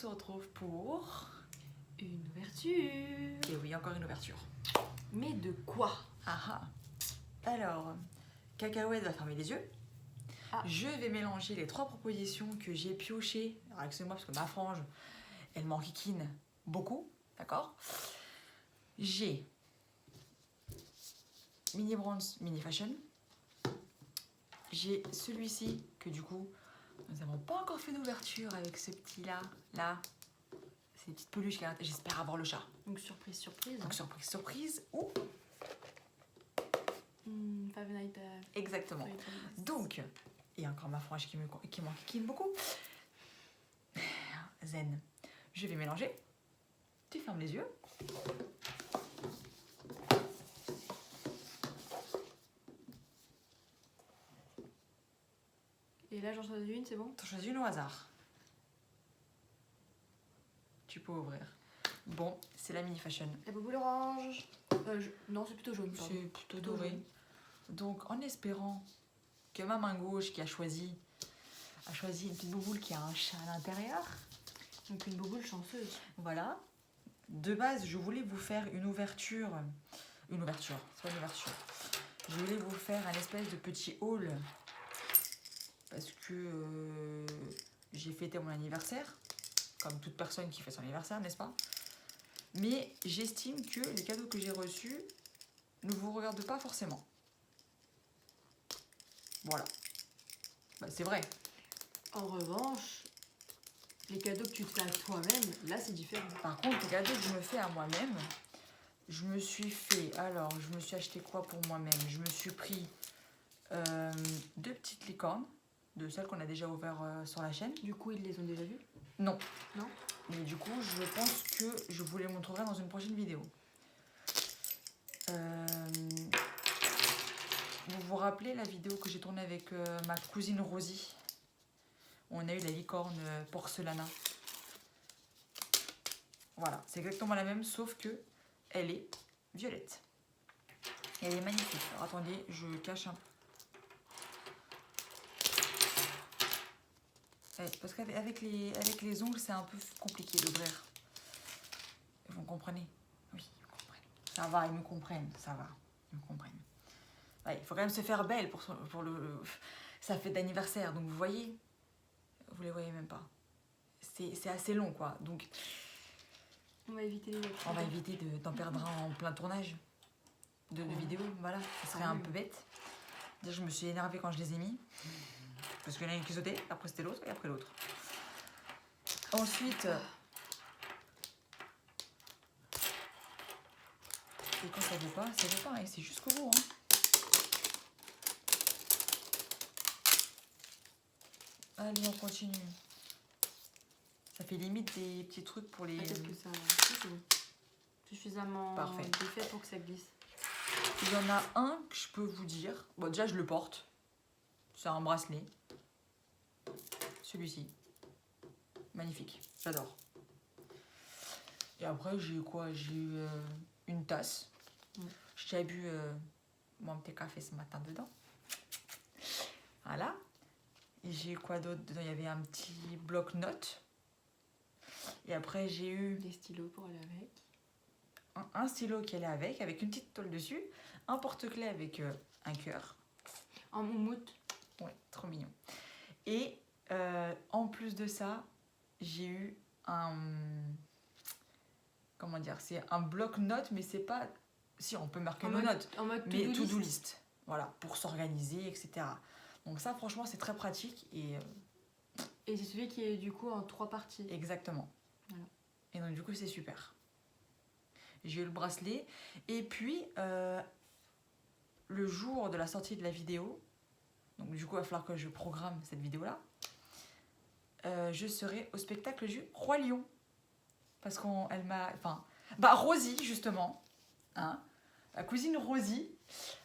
se retrouve pour... Une ouverture. Et oui, encore une ouverture. Mais de quoi? Ah ah. Alors, Cacahuète va fermer les yeux. Ah. Je vais mélanger les 3 propositions que j'ai piochées. Alors, excusez-moi, parce que ma frange, elle m'enquiquine beaucoup. D'accord? J'ai Mini Bronze Mini Fashion. J'ai celui-ci que du coup, nous n'avons pas encore fait d'ouverture avec ce petit-là. Là, ces petites peluches. J'espère avoir le chat. Donc surprise, surprise. Donc surprise, surprise. Ou Five Nights exactement. at Freddy's. Donc, et encore ma frange qui m'enquiquine beaucoup. Zen. Je vais mélanger. Tu fermes les yeux. Et là, j'en choisis une, c'est bon? Tu choisis une au hasard. Tu peux ouvrir. Bon, c'est la Mini Fashion. La bouboule orange. Non, c'est plutôt jaune. pardon. C'est plutôt doré. jaune. Donc, en espérant que ma main gauche qui a choisi une petite bouboule qui a un chat à l'intérieur. Donc une bouboule chanceuse. Voilà. De base, je voulais vous faire une ouverture. Une ouverture, c'est pas une ouverture. Je voulais vous faire un espèce de petit haul. Parce que j'ai fêté mon anniversaire. Comme toute personne qui fait son anniversaire, n'est-ce pas? Mais j'estime que les cadeaux que j'ai reçus ne vous regardent pas forcément. Voilà. Bah, c'est vrai. En revanche, les cadeaux que tu te fais à toi-même, là, c'est différent. Par contre, les cadeaux que je me fais à moi-même, je me suis acheté quoi pour moi-même? Je me suis pris 2 petites licornes, de celles qu'on a déjà ouvertes sur la chaîne. Du coup, ils les ont déjà vus? Non. Non? Mais du coup, je pense que je vous les montrerai dans une prochaine vidéo. Vous vous rappelez la vidéo que j'ai tournée avec ma cousine Rosie? On a eu la licorne porcelana. Voilà, c'est exactement la même, sauf que elle est violette. Et elle est magnifique. Alors attendez, je cache un peu. Ouais, parce qu'avec les ongles, c'est un peu compliqué d'ouvrir. Vous comprenez? Oui, vous comprenez. Ça va, ils me comprennent, ça va. Ils me comprennent. Ouais, il faut quand même se faire belle pour sa fête d'anniversaire. Donc vous voyez, vous les voyez même pas. C'est assez long, quoi. Donc On va éviter les on va éviter d'en perdre un en plein tournage de vidéo. Voilà, ça serait un peu bête. Déjà, je me suis énervée quand je les ai mis. Parce qu'il y en a une qui sautait, après c'était l'autre et après l'autre. Ensuite, et quand ça veut pas, hein, c'est jusqu'au bout. Hein. Allez, on continue. Ça fait limite des petits trucs pour les... Peut-être que ça... C'est bon. Suffisamment Parfait. défait pour que ça glisse. Il y en a un que je peux vous dire. Bon, déjà, je le porte. C'est un bracelet. Celui-ci. Magnifique. J'adore. Et après, j'ai eu quoi? J'ai eu une tasse. J'ai bu mon petit café ce matin dedans. Voilà. Et j'ai eu quoi d'autre dedans? Il y avait un petit bloc-notes. Et après, j'ai eu... Des stylos pour aller avec. Un stylo qui allait avec une petite tôle dessus. Un porte-clés avec un cœur. En moumoute. Ouais, trop mignon. Et en plus de ça, j'ai eu un... Comment dire? C'est un bloc-notes, mais c'est pas... Si, on peut marquer nos notes. En mode Mais to-do to-do list. list. Voilà, pour s'organiser, etc. Donc ça, franchement, c'est très pratique. Et c'est celui qui est du coup en 3 parties. Exactement. Voilà. Et donc, du coup, c'est super. J'ai eu le bracelet. Et puis, le jour de la sortie de la vidéo, donc du coup, il va falloir que je programme cette vidéo-là, je serai au spectacle du Roi Lion. Parce qu'elle m'a... Enfin, Rosie, justement, hein, la cousine Rosie,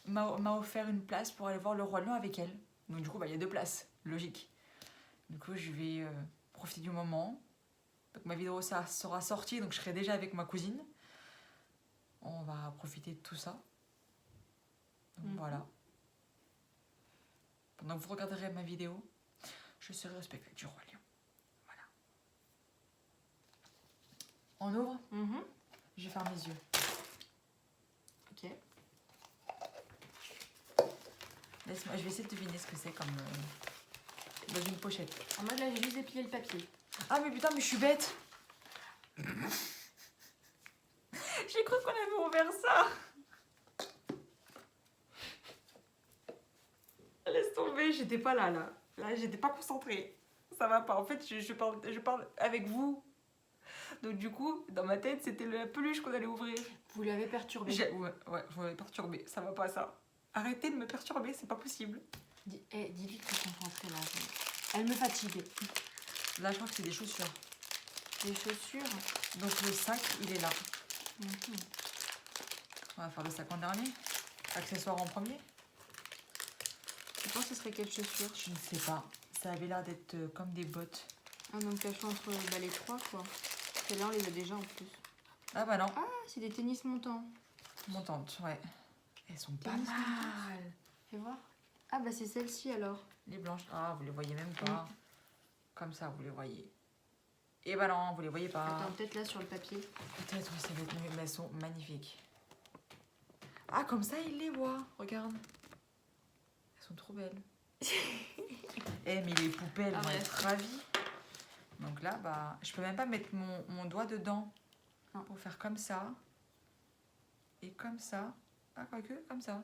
m'a offert une place pour aller voir le Roi Lion avec elle. Donc du coup, il y a 2 places, logique. Du coup, je vais profiter du moment. Donc, ma vidéo ça sera sortie, donc je serai déjà avec ma cousine. On va profiter de tout ça. Donc voilà. Pendant que vous regarderez ma vidéo, je serai au spectacle du Roi Lion. Voilà. On ouvre? Mhm. Je vais faire mes yeux. Ok. Laisse-moi, je vais essayer de deviner ce que c'est comme... dans une pochette. En mode là, j'ai juste déplié le papier. Ah mais putain, mais je suis bête. J'ai cru qu'on avait ouvert ça. Laisse tomber, j'étais pas là. Là, j'étais pas concentrée. Ça va pas. En fait, je parle avec vous. Donc du coup, dans ma tête, c'était la peluche qu'on allait ouvrir. Vous l'avez perturbé. Ouais, vous m'avez perturbé. Ça va pas, ça. Arrêtez de me perturber, c'est pas possible. Dis-lui que t'es concentrée là. Elle me fatigue. Là, je crois que c'est des chaussures. Les chaussures. Donc le sac, il est là. Mhm. On va faire le sac en dernier. Accessoires en premier. Tu penses que ce serait quelle chaussure? Je ne sais pas. Ça avait l'air d'être comme des bottes. Ah, donc t'as fait entre les trois quoi. Celles-là, on les a déjà en plus. Ah bah non. Ah, c'est des tennis montants. Montantes, ouais. Elles sont pas Tennis mal. Fais voir. Ah, bah c'est celle-ci alors. Les blanches. Ah, vous les voyez même pas. Comme ça, vous les voyez. Et bah non, vous les voyez pas. Attends, peut-être là sur le papier. Peut-être, oui, ça va être mieux. Mais elles sont magnifiques. Ah, comme ça, il les voit. Regarde. Elles sont trop belles. Eh, mais les poupées, elles Ah vont ouais. être ravies. Donc là, bah, je peux même pas mettre mon doigt dedans. Non. Pour faire comme ça. Et comme ça. Ah, quoique, comme ça.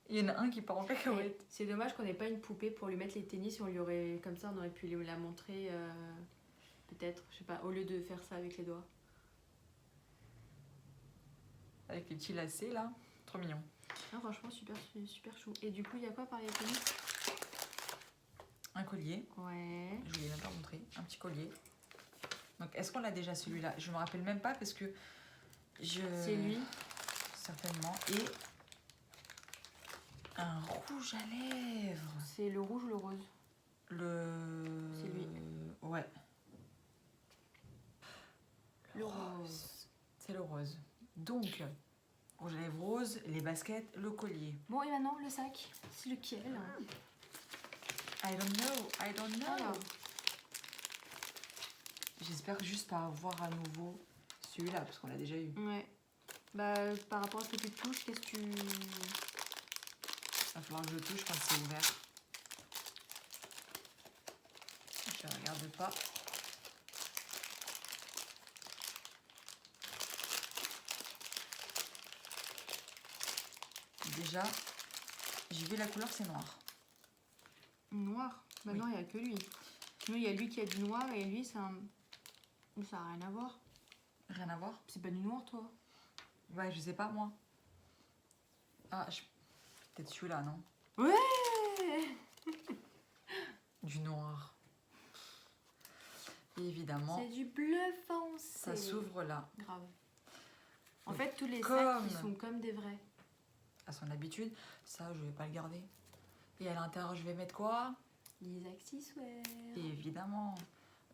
Il y en a un qui part en cacahuète. C'est dommage qu'on n'ait pas une poupée pour lui mettre les tennis. On lui aurait, comme ça, on aurait pu lui la montrer. Peut-être, je sais pas, au lieu de faire ça avec les doigts. Avec les petits lacets là. Trop mignon. Non, franchement, super, super chou. Et du coup, il y a quoi par les tennis? Un collier. Ouais. Je vous l'ai même pas montré. Un petit collier. Donc est-ce qu'on l'a déjà celui-là? Je me rappelle même pas parce que C'est lui. Certainement. Et un rouge à lèvres. C'est le rouge ou le rose? C'est lui. Ouais. Le rose. C'est le rose. Donc, rouge à lèvres rose, les baskets, le collier. Bon, et maintenant, le sac. C'est lequel? I don't know. Alors, J'espère juste pas avoir à nouveau celui-là, parce qu'on l'a déjà eu. ouais. Bah, par rapport à ce que tu touches, qu'est-ce que tu... Il va falloir que je touche quand c'est ouvert. Je regarde pas. Déjà, j'ai vu la couleur, c'est noir. Noir? Bah Oui. non, il n'y a que lui. Sinon, il y a lui qui a du noir et lui, c'est un... Ça n'a rien à voir. Rien à voir. C'est pas du noir, toi? Ouais, je sais pas, moi. Ah, peut-être celui-là, non? Ouais. Du noir. Et évidemment, C'est du bleu foncé. ça s'ouvre là. Grave. En Oui. fait, tous les Comme- sacs, ils sont comme des vrais. À son habitude, ça, je vais pas le garder. Et à l'intérieur, je vais mettre quoi? Les accessoires. Et évidemment,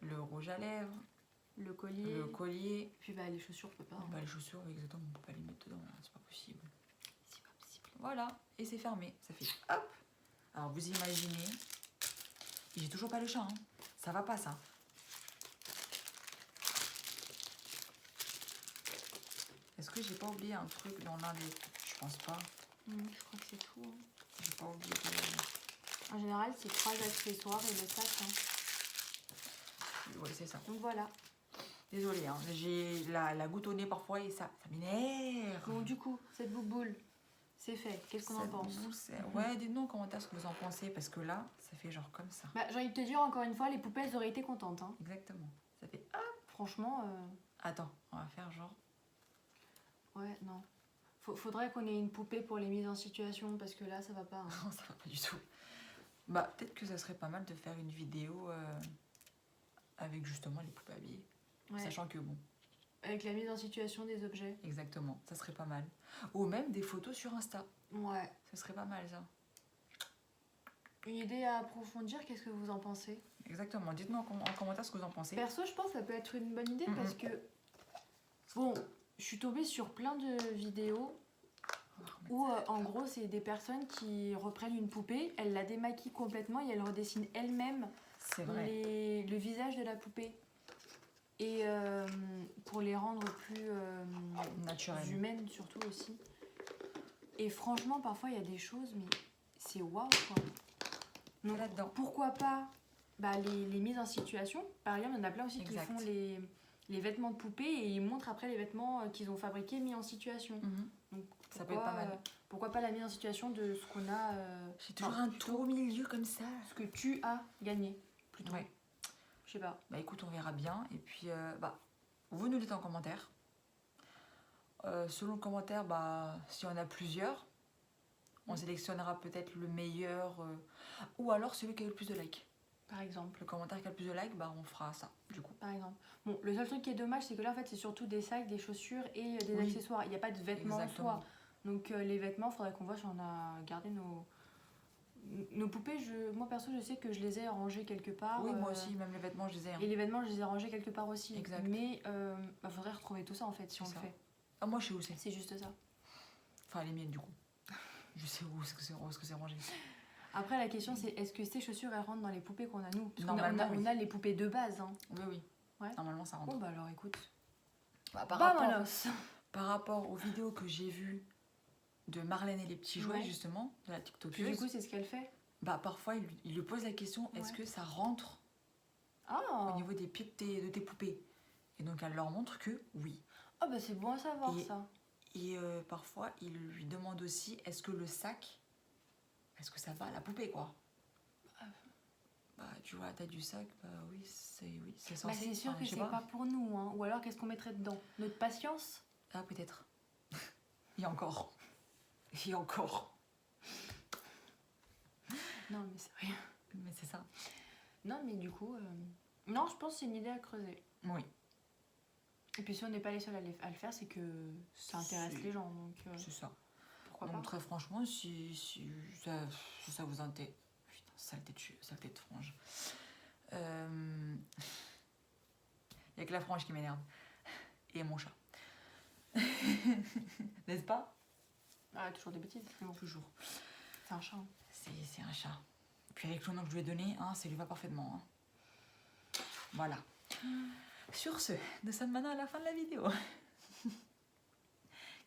le rouge à lèvres, Le collier. le collier. Puis bah, les chaussures, on peut pas. hein. Bah, les chaussures, oui, exactement, on peut pas les mettre dedans, hein, c'est pas possible. C'est pas possible. Voilà, et c'est fermé. Ça fait hop. Alors, vous imaginez. Et j'ai toujours pas le chat, hein. Ça va pas, ça. Est-ce que j'ai pas oublié un truc dans l'un des... Je pense pas. Je crois que c'est tout. hein. J'ai pas oublié de... En général, c'est 3 accessoires et le sac. hein. Ouais, c'est ça. Donc voilà. Désolée, hein. J'ai la goutte au nez parfois et ça m'énerve. Bon, du coup, cette bouboule, c'est fait. Qu'est-ce qu'on en Cette pense? boule, ouais, dites-nous en commentaire ce que vous en pensez parce que là, ça fait genre comme ça. Bah, j'ai envie de te dire, encore une fois, les poupées, elles auraient été contentes. hein. Exactement. Ça fait hop. Franchement, Attends, on va faire genre... ouais, non. Faudrait qu'on ait une poupée pour les mises en situation parce que là, ça va pas. hein. Non, ça va pas du tout. Bah, peut-être que ça serait pas mal de faire une vidéo avec justement les poupées habillées. Ouais. Sachant que bon, Avec la mise en situation des objets. exactement, ça serait pas mal. Ou même des photos sur Insta. Ouais. Ça serait pas mal ça. Une idée à approfondir, qu'est-ce que vous en pensez? Exactement. Dites-nous en commentaire ce que vous en pensez. Perso, je pense que ça peut être une bonne idée Mhm. parce que, bon, je suis tombée sur plein de vidéos On va Où en gros, c'est des personnes qui reprennent une poupée, elles la démaquillent complètement et elles redessinent elles-mêmes C'est vrai. le visage de la poupée. Et pour les rendre plus Naturel. humaines, surtout aussi. Et franchement, parfois, il y a des choses, mais c'est waouh, quoi. Donc, Là-dedans. pourquoi pas les mises en situation. Par exemple, il y en a plein aussi Exact. qui font les vêtements de poupée et ils montrent après les vêtements qu'ils ont fabriqués mis en situation. Mhm. Donc, Ça peut être pas mal. Pourquoi pas la mise en situation de ce qu'on a... J'ai toujours enfin, un plutôt trou au milieu comme ça. ce que tu as gagné, plutôt. Ouais. Je sais pas. Bah écoute, on verra bien. Et puis, vous nous dites en commentaire. Selon le commentaire, s'il y en a plusieurs, on sélectionnera peut-être le meilleur ou alors celui qui a eu le plus de likes. Par exemple. Le commentaire qui a le plus de likes, on fera ça, du coup. Par exemple. Bon, le seul truc qui est dommage, c'est que là, en fait, c'est surtout des sacs, des chaussures et des Oui. accessoires. Il n'y a pas de vêtements Exactement. en soi. Donc, les vêtements, il faudrait qu'on voit si on a gardé nos poupées. Moi, perso, je sais que je les ai rangées quelque part. Oui, moi aussi, même les vêtements, je les ai. Et les vêtements, je les ai rangés quelque part aussi. Exact. Mais il faudrait retrouver tout ça, en fait, si C'est on ça. le fait. Ah, moi, je sais où c'est. C'est juste ça. Enfin, les miennes, du coup. Je sais où est-ce que c'est rangé. Après, la question, c'est est-ce que ces chaussures, elles rentrent dans les poupées qu'on a, nous? Parce qu'on a, Normalement, on a les poupées de base. Hein. Oui, oui. Ouais. Normalement, ça rentre. Bon, alors, écoute. Vamonos. Par rapport aux vidéos que j'ai vues de Marlène et les petits jouets, Ouais. justement, de la Puis, TikTokeuse, du coup, c'est ce qu'elle fait. parfois, il lui pose la question, est-ce Ouais. que ça rentre Ah au niveau des pieds de tes poupées? Et donc, elle leur montre que oui. Ah, bah, c'est bon à savoir, Et- ça. Et parfois, il lui demande aussi, est-ce que le sac, est-ce que ça va à la poupée, quoi? Tu vois la taille du sac, oui, c'est censé. C'est sûr enfin, que je sais c'est pas pour nous, hein. Ou alors, qu'est-ce qu'on mettrait dedans? Notre patience? Ah, peut-être. Et encore. Et encore. Non, mais c'est rien. Mais c'est ça. Non, mais du coup... Non, je pense que c'est une idée à creuser. Oui, Et puis, si on n'est pas les seuls à le faire, c'est que ça intéresse C'est- les gens. Donc, c'est ça. pourquoi Donc pas? très franchement, si ça vous intéresse... Putain, saleté de frange. Il n'y a que la frange qui m'énerve. Et mon chat. N'est-ce pas? Ah, toujours des bêtises. Mais bon, Toujours. c'est un chat. Hein. C'est un chat. Puis avec le nom que je lui ai donné, ça lui va parfaitement. Hein. Voilà. Sur ce, nous sommes maintenant à la fin de la vidéo.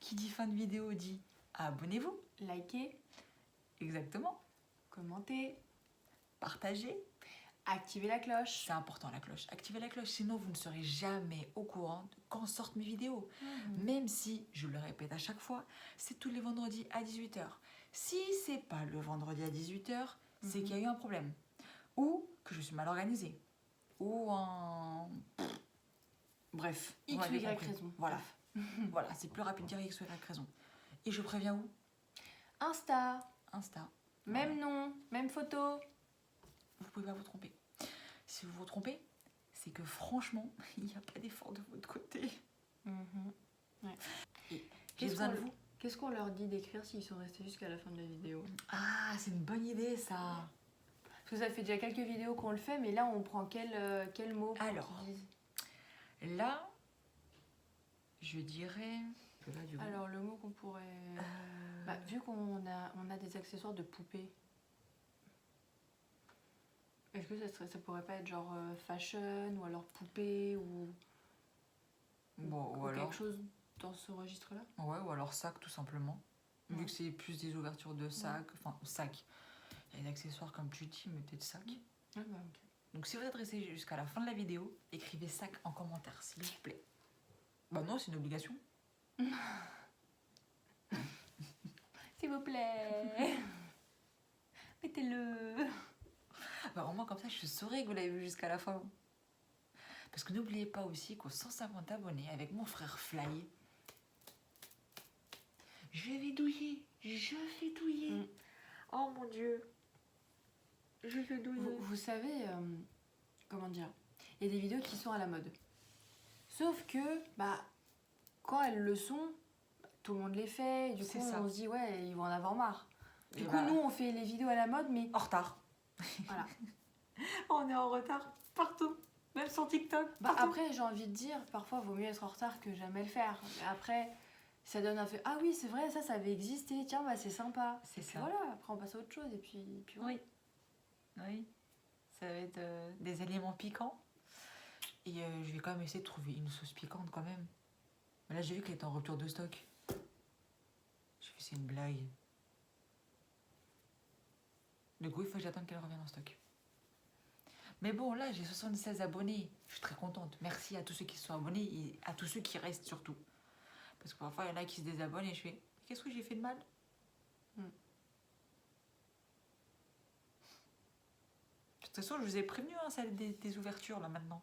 Qui dit fin de vidéo dit abonnez-vous. Likez, Exactement. commentez, Partagez. activez la cloche. C'est important la cloche. Activez la cloche, sinon vous ne serez jamais au courant de quand sortent mes vidéos. Même si, je le répète à chaque fois, c'est tous les vendredis à 18h. Si c'est pas le vendredi à 18h, c'est qu'il y a eu un problème. Ou que je suis mal organisée. Ou un... Bref. vous X ou m'avez Y compris. raison. Voilà. Voilà, c'est plus rapide de dire X ou Y raison. Et je préviens où? Insta, Insta. même nom, même photo. Vous pouvez pas vous tromper. Si vous vous trompez, c'est que franchement, il n'y a pas d'effort de votre côté. Ouais. J'ai Qu'est-ce besoin de qu'on- vous. Qu'est-ce qu'on leur dit d'écrire s'ils sont restés jusqu'à la fin de la vidéo? Ah, c'est une bonne idée ça. Parce que ça fait déjà quelques vidéos qu'on le fait, mais là on prend quel mot pour Alors. qu'ils disent? Là, je dirais... Là, du coup, Alors le mot qu'on pourrait... vu qu'on a des accessoires de poupée, est-ce que ça pourrait pas être genre fashion ou alors poupée ou bon, ou alors... quelque chose dans ce registre-là? Ouais, ou alors sac tout simplement. Vu Ouais. que c'est plus des ouvertures de sac, enfin sac. Il y a des accessoires comme tu dis, mais peut-être sac. Ah bah ok. Donc si vous êtes resté jusqu'à la fin de la vidéo, écrivez sac en commentaire, s'il vous plaît. Bah non, c'est une obligation. S'il vous plaît, mettez-le. Bah au moins comme ça, je saurais que vous l'avez vu jusqu'à la fin. Parce que n'oubliez pas aussi qu'aux 150 abonnés, avec mon frère Fly, je vais douiller. Oh mon Dieu. Je vais douiller. Vous savez, comment dire, il y a des vidéos qui sont à la mode. Sauf que, quand elles le sont, tout le monde les fait. Et du C'est coup, ça. on se dit, ouais, ils vont en avoir marre. Du Et coup, nous, on fait les vidéos à la mode, mais en retard. voilà. On est en retard partout. Même sur TikTok. partout. Après, j'ai envie de dire, parfois, il vaut mieux être en retard que jamais le faire. Mais après, Ça donne un fait, ah oui, c'est vrai, ça avait existé, tiens, bah c'est sympa. C'est Et puis ça. voilà, après on passe à autre chose, et puis voilà. Oui. Oui. Ça va être des éléments piquants. Et je vais quand même essayer de trouver une sauce piquante quand même. Mais là, j'ai vu qu'elle était en rupture de stock. J'ai fait, c'est une blague. Du coup, il faut que j'attende qu'elle revienne en stock. Mais bon, là, j'ai 76 abonnés. Je suis très contente. Merci à tous ceux qui se sont abonnés et à tous ceux qui restent surtout. Parce que parfois, il y en a qui se désabonnent et je fais, qu'est-ce que j'ai fait de mal? De toute façon, je vous ai prévenu, hein, celle des ouvertures, là, maintenant.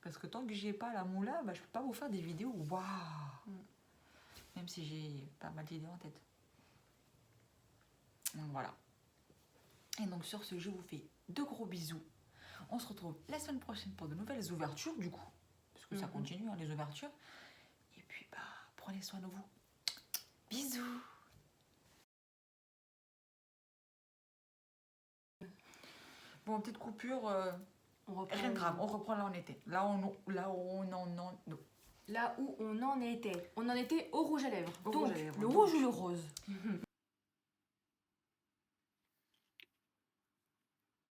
Parce que tant que j'y ai pas la moula, bah, je peux pas vous faire des vidéos. Waouh! Même si j'ai pas mal d'idées en tête. Donc voilà. Et donc sur ce, je vous fais de gros bisous. On se retrouve la semaine prochaine pour de nouvelles ouvertures, du coup. Parce que ça continue, hein, les ouvertures. Et puis, bah, prenez soin de vous. Bisous! Bon, petite coupure. Rien de grave, on reprend là où on était. Là où on en Là où on en était. On en était au rouge à lèvres. Au Donc, rouge à lèvres, le donc. rouge ou le rose?